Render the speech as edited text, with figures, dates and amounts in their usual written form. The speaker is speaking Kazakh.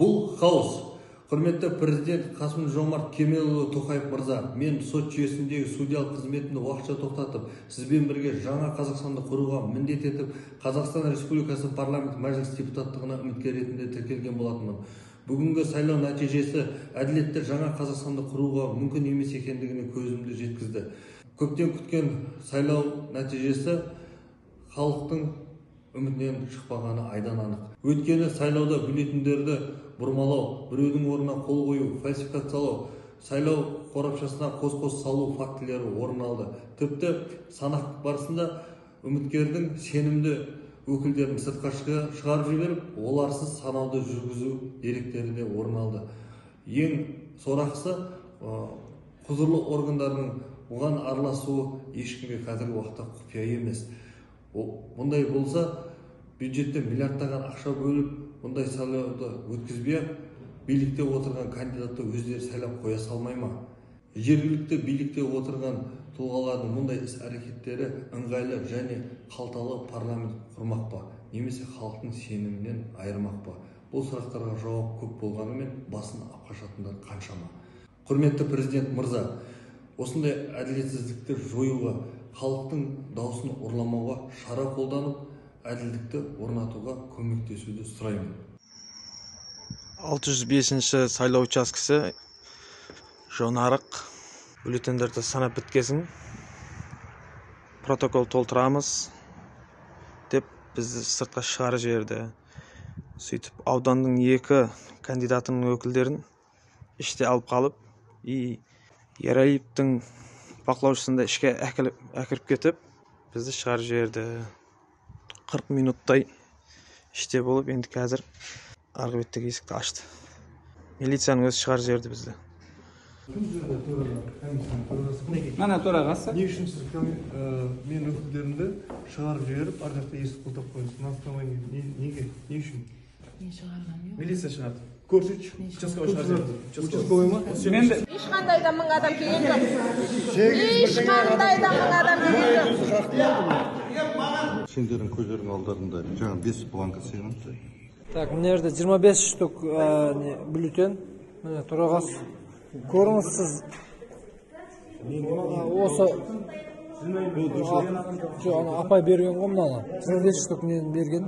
Бұл хаос. Құрметті президент Қасым-Жомарт Кемелұлы Тоқаев мырза, мен сот жүйесіндегі судьялық қызметімді уақытша тоқтатып, сізбен бірге жаңа Қазақстанды құруға міндет етіп, Қазақстан Республикасы парламент мәжіліс депутаттығына үміткер ретінде тіркелген болатынмын. Бүгінгі сайлау нәтижесі әділетті жаңа Қазақстанды құруға мүмкін емес екендігіне көзімді жеткізді. Көптен күткен сайлау нәтижесі халықтың үмітінен шықпағаны айдан анық. Өйткені сайлауда бюллетендерді бұрмалау, біреудің орнына қол қою, фальсификациялау, сайлау қорапшасына қос-қос салу фактілері орын алды. Тіпті санақ барысында үміткердің сенімді өкілдерін сыртқа шығарып жіберіп, оларсыз санауды жүргізу деректері де орын алды. Ең сорақысы, құзырлы органдардың оған араласуы ешкімге қазіргі уақытта құпия емес. Мұндай болса, бюджеттен миллиардтаған ақша бөліп, мұндай сайлауды өткізбей, билікте отырған кандидатты өздері сайлап қоя салмай ма? Жергілікті билікте отырған тұлғалардың мұндай іс-әрекеттері ыңғайлы және қалталы парламент құрмақ па? Немесе халықтың сенімінен айырмақ па? Бұл сұрақтарға жауап көп болғанымен басын апқашатындар қаншама. Құрметті президент мырза, осындай әділетсіздікті жоюға, халықтың даусын ұрламауға шара қолданып, әділдікті орнатуға көмектесуді сұраймын. 605-ші сайлау учаскесі жонарық. Бюллетендерді санап біткесін. Протокол толтырамыз деп бізді сыртқа шығарып жіберді. Сөйтіп, ауданның 2 кандидатының өкілдерін іште алып қалып, Ералиевтің бақылаушысында ішке әкіріп кетіп, бізді шығарып жіберді. 40 минуттай іште болып, енді қазір арғы беттегі есікті ашты. Милицияның өзі шығарып жіберді бізді. Мана төрағасы. Не үшін сіз мен өкілдерімді шығарып жіберіп, арғы жақта есік құлтап қойдыңыз? На основании неге? Не үшін? Мен шығарған жоқ. Милиция шығарды. Көрсетші. Участковый шығарды. Участковый ма? Ешқандай да 1000 адам келген жоқ. Ешқандай да 1000 адам келген жоқ. Сендердің көздерің алдарында жаңа 5 бланка сыйған. Так, мына жерде 25 штук бюллетен. Міне төрағасы. Көріңіз сіз. Осы апай берген ғой мынаны. 25 штук мен берген.